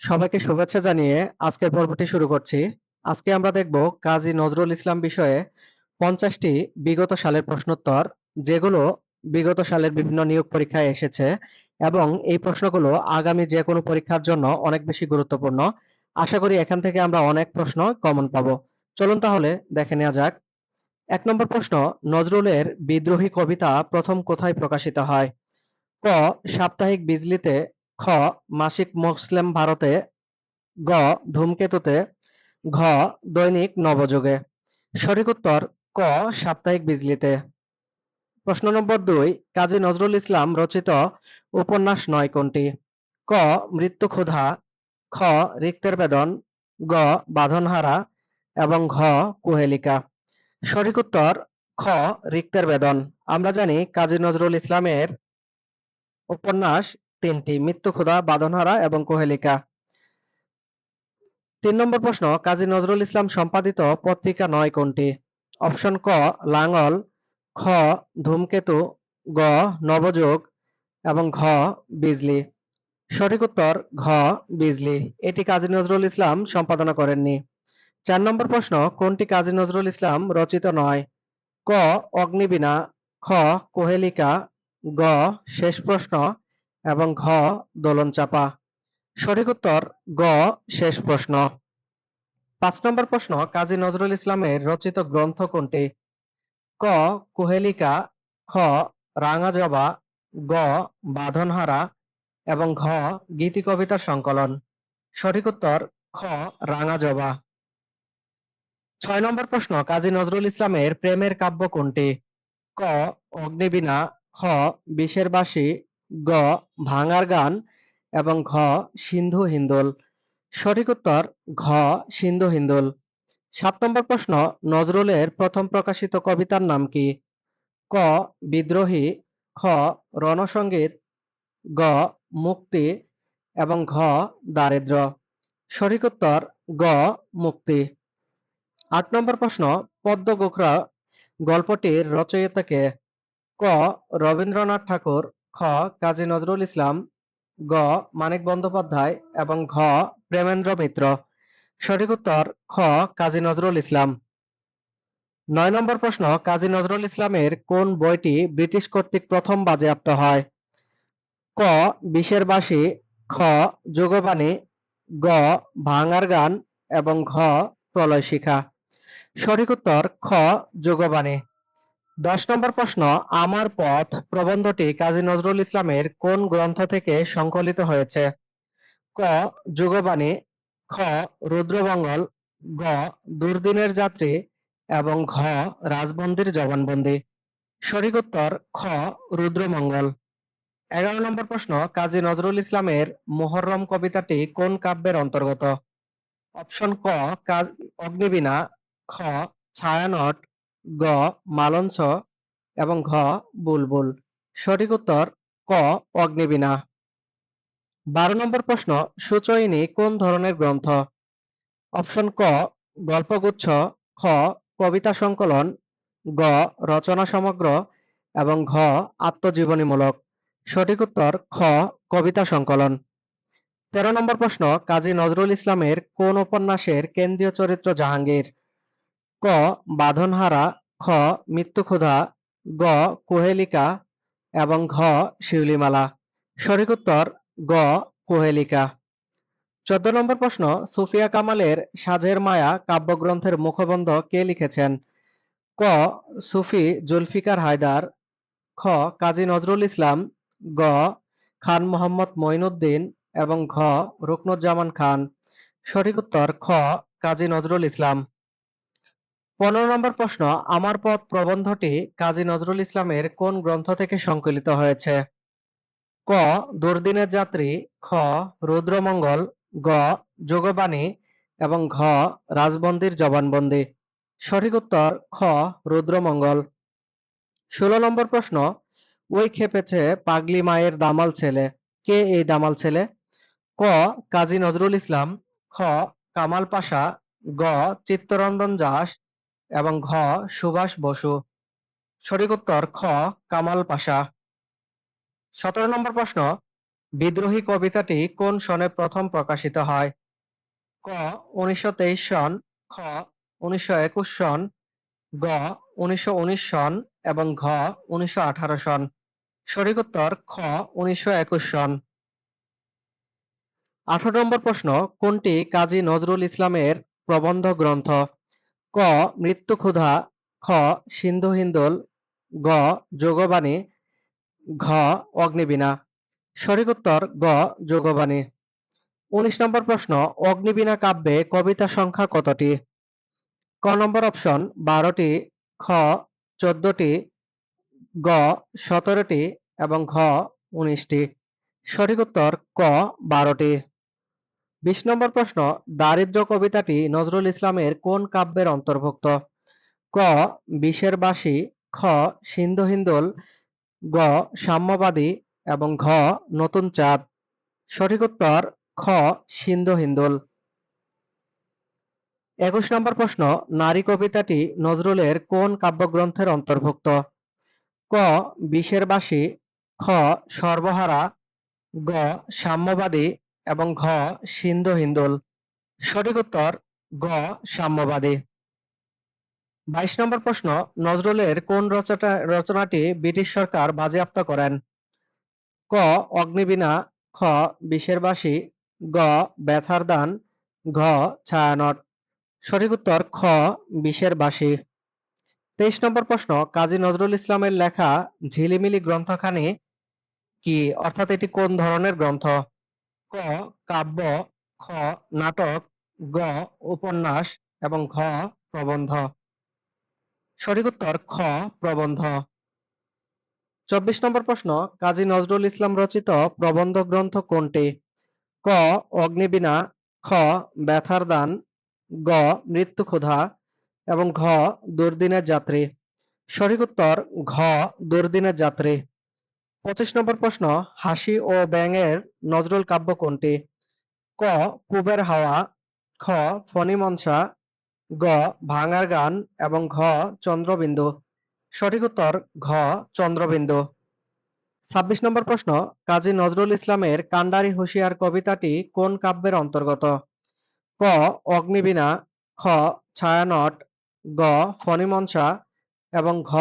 সবাইকে শুভেচ্ছা জানিয়ে আজকের পর্বটি শুরু করছি। আজকে আমরা দেখব কাজী নজরুল ইসলাম বিষয়ে ৫০টি বিগত সালের প্রশ্নোত্তর, যেগুলো বিগত সালের বিভিন্ন নিয়োগ পরীক্ষায় এসেছে এবং এই প্রশ্নগুলো আগামী যেকোনো পরীক্ষার জন্য অনেক বেশি গুরুত্বপূর্ণ। আশা করি এখান থেকে আমরা অনেক প্রশ্ন কমন পাবো। চলুন তাহলে দেখে নেওয়া যাক। ১ নম্বর প্রশ্ন, নজরুলের বিদ্রোহী কবিতা প্রথম কোথায় প্রকাশিত হয়? ক. সাপ্তাহিক বিজলিতে, খ. মাসিক মুসলিম ভারতে, গ. ধূমকেতুতে, ঘ. দৈনিক নবযুগে। সঠিক উত্তর ক. সাপ্তাহিক বিজলিতে। প্রশ্ন নম্বর ২, কাজী নজরুল ইসলাম রচিত উপন্যাস নয় কোনটি? ক. মৃত্যুক্ষুধা, খ. রিক্তের বেদন, গ. বাঁধনহারা এবং ঘ. কুহেলিকা। সঠিক উত্তর খ. রিক্তের বেদন। আমরা জানি কাজী নজরুল ইসলামের উপন্যাস তিনটি: মৃত্যুক্ষুধা, বাঁধনহারা এবং কুহেলিকা। ৩ নম্বর প্রশ্ন, কাজী নজরুল ইসলাম সম্পাদিত পত্রিকা নয় কোনটি? অপশন ক. লাঙল, খ. ধূমকেতু, গ. নবযুগ এবং ঘ. বিজলি। সঠিক উত্তর ঘ. বিজলি। এটি কাজী নজরুল ইসলাম সম্পাদনা করেননি। ৪ নম্বর প্রশ্ন, কোনটি কাজী নজরুল ইসলাম রচিত নয়? ক. অগ্নিবীণা, খ. কুহেলিকা, গ. শেষ প্রশ্ন এবং ঘ. দোলনচাঁপা। সঠিক উত্তর গ. শেষ প্রশ্ন। ৫ নম্বর প্রশ্ন, কাজী নজরুল ইসলামের রচিত গ্রন্থ কোনটি? ক. কুহেলিকা, খ. রাঙা জবা, গ. বাঁধনহারা এবং ঘ. গীতিকবিতার সংকলন। সঠিক উত্তর খ. রাঙা জবা। ৬ নম্বর প্রশ্ন, কাজী নজরুল ইসলামের প্রেমের কাব্য কোনটি? ক. অগ্নিবীণা, খ. বিষের বাঁশি, গ. ভাঙার গান এবং ঘ. সিন্ধু হিন্দোল। সঠিক উত্তর ঘ. সিন্ধু হিন্দোল। ৭ নম্বর প্রশ্ন, নজরুলের প্রথম প্রকাশিত কবিতার নাম কি? ক. বিদ্রোহী, খ. রণসঙ্গীত, গ. মুক্তি এবং ঘ. দারিদ্র। সঠিক উত্তর গ. মুক্তি। ৮ নম্বর প্রশ্ন, পদ্ম গোখরা গল্পটির রচয়িতা কে? ক. রবীন্দ্রনাথ ঠাকুর, খ. কাজী নজরুল ইসলাম, গ. মানিক বন্দ্যোপাধ্যায় এবং ঘ. প্রেমেন্দ্র মিত্র। সঠিক উত্তর খ. কাজী নজরুল ইসলাম। ৯ নম্বর প্রশ্ন, কাজী নজরুল ইসলামের কোন বইটি ব্রিটিশ কর্তৃক প্রথম বাজেয়াপ্ত হয়? ক. বিষের বাঁশি, খ. যোগবাণী, গ. ভাঙার গান এবং ঘ. প্রলয়শিখা। সঠিক উত্তর খ. যোগবাণী। ১০ নম্বর প্রশ্ন, আমার পথ প্রবন্ধটি কাজী নজরুল ইসলামের কোন গ্রন্থ থেকে সংকলিত হয়েছে? ক. যোগবাণী, খ. রুদ্রমঙ্গল, গ. দুর্দিনের যাত্রী এবং ঘ. রাজবন্দির জবানবন্দি। সঠিক উত্তর খ. রুদ্রমঙ্গল। ১১ নম্বর প্রশ্ন, কাজী নজরুল ইসলামের মুহররম কবিতাটি কোন কাব্যের অন্তর্গত? অপশন ক. অগ্নিবীণা, খ. ছায়ানট, গ. মালঞ্চ এবং ঘ. বুলবুল। সঠিক উত্তর ক. অগ্নিবীণা। ১২ নম্বর প্রশ্ন, সুচয়নী কোন ধরনের গ্রন্থ? অপশন ক. গল্পগুচ্ছ, খ. কবিতা সংকলন, গ. রচনা সমগ্র এবং ঘ. আত্মজীবনীমূলক। সঠিক উত্তর খ. কবিতা সংকলন। ১৩ নম্বর প্রশ্ন, কাজী নজরুল ইসলামের কোন উপন্যাসের কেন্দ্রীয় চরিত্র জাহাঙ্গীর? ক. বাঁধনহারা, খ. মৃত্যুক্ষুধা, গ. কুহেলিকা এবং ঘ. শিউলিমালা। সঠিক উত্তর গ. কুহেলিকা। ১৪ নম্বর প্রশ্ন, সুফিয়া কামালের সাঁঝের মায়া কাব্যগ্রন্থের মুখবন্ধ কে লিখেছেন? ক. সুফি জুলফিকার হায়দার, খ. কাজী নজরুল ইসলাম, গ. খান মোহাম্মদ মঈনুদ্দিন এবং ঘ. রুকনুজ্জামান খান। সঠিক উত্তর খ. কাজী নজরুল ইসলাম। ১৫ নম্বর প্রশ্ন, আমার পথ প্রবন্ধটি কাজী নজরুল ইসলামের কোন গ্রন্থ থেকে সংকলিত হয়েছে? ক. দুর্দিনের যাত্রী, খ. রুদ্রমঙ্গল, গ. যোগবাণী এবং ঘ. রাজবন্দির জবানবন্দি। সঠিক উত্তর খ. রুদ্রমঙ্গল। ১৬ নম্বর প্রশ্ন, ওই খেপেছে পাগলি মায়ের দামাল ছেলে। কে এই দামাল ছেলে? ক. কাজী নজরুল ইসলাম, খ. কামাল পাশা, গ. চিত্তরঞ্জন দাশ এবং ঘ. সুভাষ বসু। সঠিক উত্তর খ. কামাল পাশা। ১৭ নম্বর প্রশ্ন, বিদ্রোহী কবিতাটি কোন সনে প্রথম প্রকাশিত হয়? ক ১৯২৩ সন, খ ১৯২১ সন, গ ১৯১৯ সন এবং ঘ ১৯১৮ সন। সঠিক উত্তর খ ১৯২১ সন। ১৮ নম্বর প্রশ্ন, কোনটি কাজী নজরুল ইসলামের প্রবন্ধ গ্রন্থ? ক মৃত্যুক্ষুধা, খ সিন্ধু হিন্দোল, গ যোগবাণী, ঘ অগ্নিবীণা। সঠিক উত্তর গ যোগবাণী। ১৯ নম্বর প্রশ্ন, অগ্নিবীণা কাব্যে কবিতা সংখ্যা কতটি? ক নম্বর অপশন ১২টি, খ ১৪টি, গ ১৭টি এবং ঘ ১৯টি। সঠিক উত্তর ক ১২টি। ২০ নম্বর প্রশ্ন, দারিদ্র্য কবিতাটি নজরুল ইসলামের কোন কাব্যের অন্তর্ভুক্ত? ক বিষের বাঁশি, খ সিন্ধু হিন্দোল, গ সাম্যবাদী এবং ঘ নতুন চাঁদ। সঠিক উত্তর খ সিন্ধু হিন্দোল। ২১ নম্বর প্রশ্ন, নারী কবিতাটি নজরুলের কোন কাব্যগ্রন্থের অন্তর্ভুক্ত? ক বিষের বাঁশি, খ সর্বহারা, গ সাম্যবাদী এবং ঘ সিন্ধু হিন্দোল। সঠিক উত্তর গ সাম্যবাদী। ২২ নম্বর প্রশ্ন, নজরুলের কোন রচনাটি ব্রিটিশ সরকার বাজেয়াপ্ত করেন? ক অগ্নিবীণা, খ বিষের বাঁশি, গ ব্যথার দান, ঘ ছায়ানট। সঠিক উত্তর খ বিষের বাঁশি। ২৩ নম্বর প্রশ্ন, কাজী নজরুল ইসলামের লেখা ঝিলিমিলি গ্রন্থখানি কি, অর্থাৎ এটি কোন ধরনের গ্রন্থ? ক কাব্য, খ নাটক, গ উপন্যাস এবং ঘ প্রবন্ধ। সঠিক উত্তর খ প্রবন্ধ। ২৪ নম্বর প্রশ্ন, কাজী নজরুল ইসলাম রচিত প্রবন্ধ গ্রন্থ কোনটি? ক অগ্নিবীণা, খ ব্যথার দান, গ মৃত্যুক্ষুধা এবং ঘ দুর্দিনের যাত্রী। সঠিক উত্তর ঘ দুর্দিনের যাত্রী। ২৫ নম্বর প্রশ্ন, হাসি ও ব্যঙ্গের নজরুল কাব্য কোনটি? ক পুবের হাওয়া, খ ফণিমনসা, গ ভাঙার গান এবং ঘ চন্দ্রবিন্দু। সঠিক উত্তর ঘ চন্দ্রবিন্দু। ২৬ নম্বর প্রশ্ন, কাজী নজরুল ইসলামের কান্ডারি হুঁশিয়ার কবিতাটি কোন কাব্যের অন্তর্গত? ক অগ্নিবীণা, খ ছায়ানট, গ ফণিমনসা এবং ঘ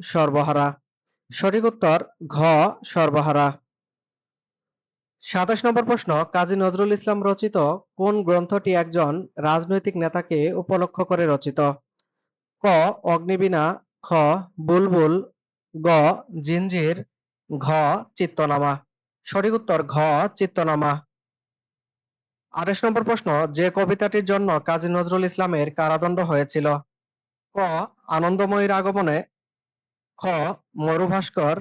সর্বহারা। সঠিক উত্তর ঘ সর্বহারা। ২৭ নম্বর প্রশ্ন, কাজী নজরুল ইসলাম রচিত কোন গ্রন্থটি একজন রাজনৈতিক নেতাকে উপলক্ষ করে রচিত? ক অগ্নিবীণা, খ বুলবুল, গ জিঞ্জির, ঘ চিত্তনামা। সঠিক উত্তর ঘ চিত্তনামা। ২৮ নম্বর প্রশ্ন, যে কবিতাটির জন্য কাজী নজরুল ইসলামের কারাদণ্ড হয়েছিল? ক আনন্দময়ীর আগমনে, খ মরুভাস্কর,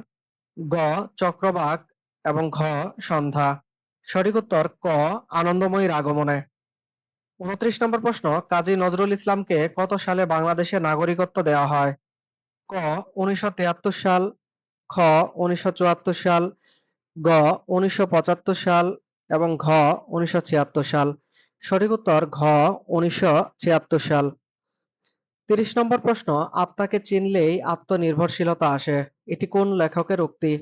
গ চক্রবাক এবং ঘ সন্ধ্যা। সঠিক উত্তর ক আনন্দময়ীর আগমনে। ২৯ নম্বর প্রশ্ন, কাজী নজরুল ইসলামকে কত সালে বাংলাদেশে নাগরিকত্ব দেওয়া হয়? ক ১৯৭৩ সাল, খ ১৯৭৪ সাল, গ ১৯৭৫ সাল এবং ঘ ১৯৭৬ সাল। সঠিক উত্তর ঘ ১৯৭৬ সাল। ৩০ নম্বর প্রশ্ন, আত্মাকে চিনলেই আত্মনির্ভরশীলতা আসে, এটি কোন লেখকের উক্তি?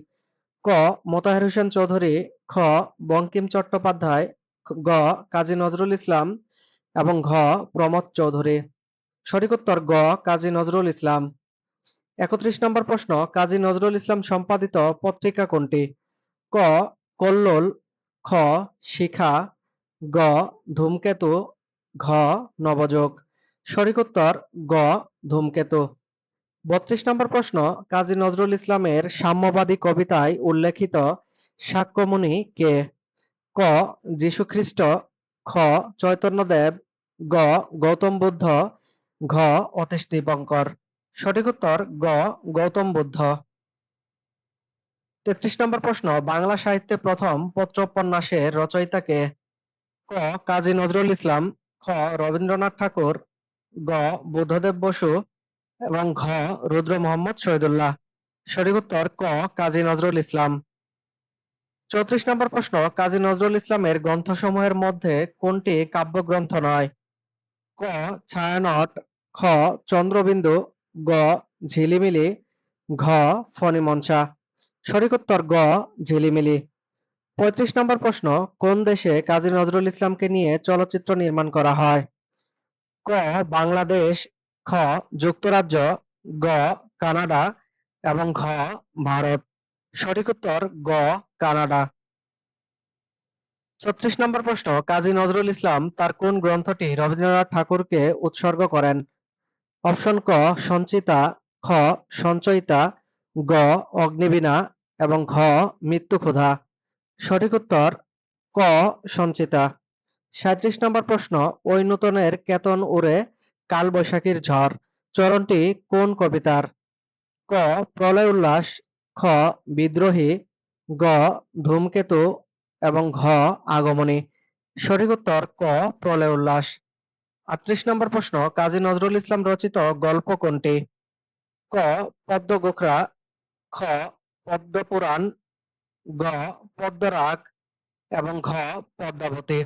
ক মোতাহার হোসেন চৌধুরী, খ বঙ্কিম চট্টোপাধ্যায়, গ কাজী নজরুল ইসলাম এবং ঘ প্রমথ চৌধুরী। সঠিক উত্তর গ কাজী নজরুল ইসলাম। ৩১ নম্বর প্রশ্ন, কাজী নজরুল ইসলাম সম্পাদিত পত্রিকা কোনটি? ক কল্লোল, খ শিখা, গ ধূমকেতু, ঘ নবযুগ। সঠিক উত্তর গ ধূমকেতু। ৩২ নম্বর প্রশ্ন, কাজী নজরুল ইসলামের সাম্যবাদী কবিতায় উল্লেখিত শাক্যমুনি কে? ক যীশুখ্রিস্ট, খ চৈতন্যদেব, গ গৌতম বুদ্ধ, ঘ অতীশ দীপঙ্কর। সঠিক উত্তর গ গৌতম বুদ্ধ। ৩৩ নম্বর প্রশ্ন, বাংলা সাহিত্যে প্রথম পত্র-উপন্যাসের রচয়িতা কে? ক কাজী নজরুল ইসলাম, খ রবীন্দ্রনাথ ঠাকুর, গ বুদ্ধদেব বসু এবং ঘ রুদ্র মোহাম্মদ শহীদুল্লাহ। সঠিক উত্তর ক কাজী নজরুল ইসলাম। ৩৪ নম্বর প্রশ্ন, কাজী নজরুল ইসলামের গ্রন্থসমূহের মধ্যে কোনটি কাব্যগ্রন্থ নয়? ক ছায়ানট, খ চন্দ্রবিন্দু, গ ঝিলিমিলি, ঘ ফণিমনসা। সঠিক উত্তর গ ঝিলিমিলি। 35 নম্বর প্রশ্ন, কোন দেশে কাজী নজরুল ইসলামকে নিয়ে চলচ্চিত্র নির্মাণ করা হয়? ক. বাংলাদেশ, খ. যুক্তরাজ্য, গ. কানাডা এবং ঘ. ভারত। সঠিক উত্তর গ. কানাডা। 36 নম্বর প্রশ্ন, কাজী নজরুল ইসলাম তার কোন গ্রন্থটি রবীন্দ্রনাথ ঠাকুরকে উৎসর্গ করেন? অপশন ক. সঞ্চিতা, খ. সঞ্চয়িতা, গ. অগ্নিবীণা এবং ঘ. মৃত্যুক্ষুধা। সঠিক উত্তর ক. সঞ্চিতা। 37 নম্বর প্রশ্ন, ওই নূতনের কেতন উড়ে কালবৈশাখীর ঝড় চরণটি কোন কবিতার? ক. প্রলয় উল্লাস, খ. বিদ্রোহী, গ. ধূমকেতু এবং ঘ. আগমনী। সঠিক উত্তর ক. প্রলয় উল্লাস। 38 নম্বর প্রশ্ন, কাজী নজরুল ইসলাম রচিত গল্প কোনটি? ক. পদ্মগোখরা, খ. পদ্মপুরাণ, গ. পদ্মরাগ এবং ঘ. পদ্মাবতী।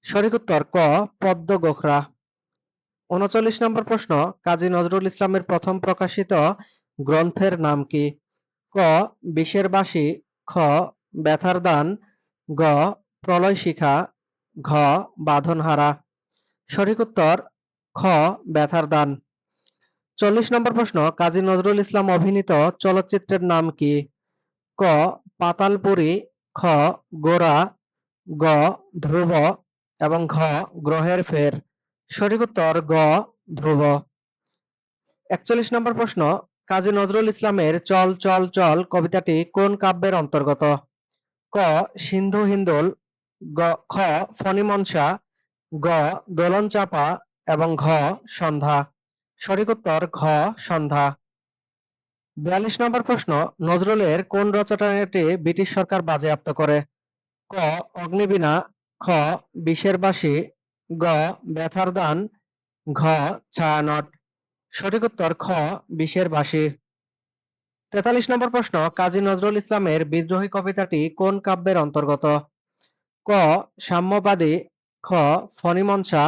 সঠিক উত্তর ক. পদ্মগোখরা। 39 নম্বর প্রশ্ন, কাজী নজরুল ইসলামের প্রথম প্রকাশিত গ্রন্থের নাম কি? ক. বিষের বাঁশি, খ. ব্যথার দান, গ. প্রলয় শিখা, ঘ. বাঁধনহারা। সঠিক উত্তর খ. ব্যথার দান। 40 নম্বর প্রশ্ন, কাজী নজরুল ইসলাম অভিনীত চলচ্চিত্রের নাম কি? ক. পাতালপুরী, খ. গোরা, গ. ধ্রুব এবং ঘ. গ্রহের ফের। সঠিক উত্তর গ. ধ্রুব। 41 নম্বর প্রশ্ন, কাজী নজরুল ইসলামের চল চল চল কবিতাটি কোন কাব্যের অন্তর্গত? ক. সিন্ধু হিন্দোল, খ. ফণিমনসা, গ. দোলন চাঁপা এবং ঘ. সন্ধ্যা। সঠিক উত্তর ঘ. সন্ধ্যা। 42 নম্বর প্রশ্ন, নজরুলের কোন রচনাটি ব্রিটিশ সরকার বাজেয়াপ্ত করে? ক. অগ্নিবীণা, খ. বিষের বাঁশি, গ. ব্যথার দান, ঘ. ছায়ানট। সঠিক উত্তর খ. বিষের বাঁশি। 43 নম্বর প্রশ্ন, কাজী নজরুল ইসলামের বিদ্রোহী কবিতাটি কোন কাব্যের অন্তর্গত? ক. সাম্যবাদী, খ. ফণিমনসা,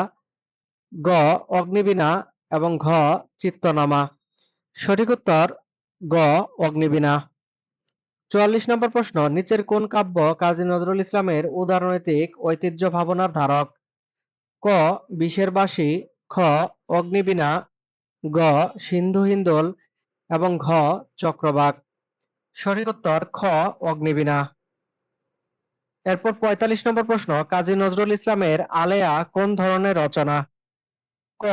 গ. অগ্নিবীণা এবং ঘ. চিত্তনামা। সঠিক উত্তর গ. অগ্নিবীণা। 44 নম্বর প্রশ্ন, নিচের কোন কাব্য কাজী নজরুল ইসলামের উদারনৈতিক ঐতিহ্য ভাবনার ধারক? ক. বিষের বাঁশি, খ. অগ্নিবীণা, গ. সিন্ধু হিন্দোল এবং ঘ. চক্রবাক। সঠিক উত্তর খ. অগ্নিবীণা। এরপর 45 নম্বর প্রশ্ন, কাজী নজরুল ইসলামের আলেয়া কোন ধরনের রচনা? ক.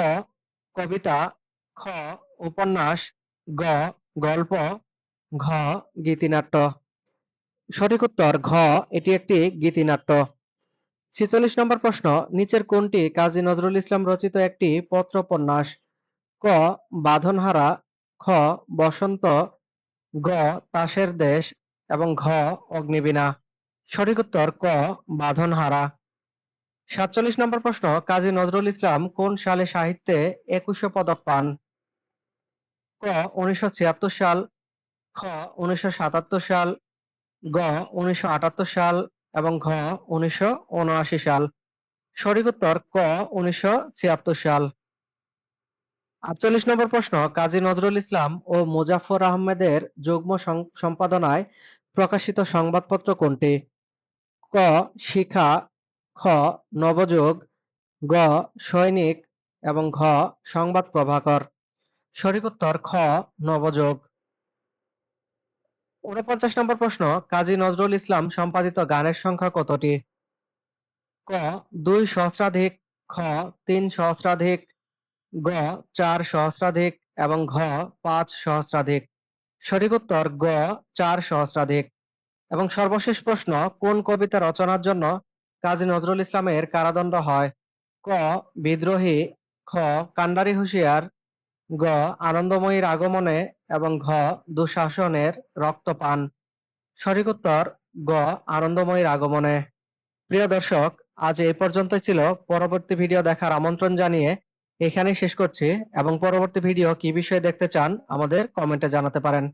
কবিতা, খ. উপন্যাস, গ. গল্প, ঘ. গীতিনাট্য। সঠিক উত্তর ঘ. এটি একটি গীতিনাট্য। 46 নম্বর প্রশ্ন, নিচের কোনটি কাজী নজরুল ইসলাম রচিত একটি পত্রোপন্যাস? ক. বাঁধনহারা, খ. বসন্ত, গ. তাসের দেশ এবং ঘ. অগ্নিবীণা। সঠিক উত্তর ক. বাঁধনহারা। 47 নম্বর প্রশ্ন, কাজী নজরুল ইসলাম কোন সালে সাহিত্যে একুশে পদক পান? ক. 1976 সাল, খ. 1977 সাল, গ. 1978 সাল এবং ঘ. 1979 সাল। সঠিক উত্তর ক. 1976 সাল। 48 নম্বর প্রশ্ন, কাজী নজরুল ইসলাম ও মোজাফফর আহমেদের যুগ্ম সম্পাদনায় প্রকাশিত সংবাদপত্র কোনটি? ক. শিখা, খ. নবযুগ, গ. সৈনিক এবং ঘ. সংবাদ প্রভাকর। সঠিক উত্তর খ. নবযুগ। 49 নম্বর প্রশ্ন, কাজী নজরুল ইসলাম সম্পাদিত গানের সংখ্যা কতটি? ক. 2 সহস্রাধিক, খ. 3 সহস্রাধিক, গ. 4 সহস্রাধিক এবং ঘ. 5 সহস্রাধিক। সঠিক উত্তর গ. 4 সহস্রাধিক। এবং সর্বশেষ প্রশ্ন, কোন কবিতা রচনার জন্য কাজী নজরুল ইসলামের কারাদণ্ড হয়? ক. বিদ্রোহী, খ. কান্ডারি হুঁশিয়ার, গ. আনন্দময়ীর আগমনে এবং ঘ. দুঃশাসনের রক্তপান। সঠিক উত্তর গ. আনন্দময়ীর আগমনে। প্রিয় দর্শক, আজ এই পর্যন্তই ছিল। পরবর্তী ভিডিও দেখার আমন্ত্রণ জানিয়ে এখানেই শেষ করছি এবং পরবর্তী ভিডিও কি বিষয়ে দেখতে চান আমাদের কমেন্টে জানাতে পারেন।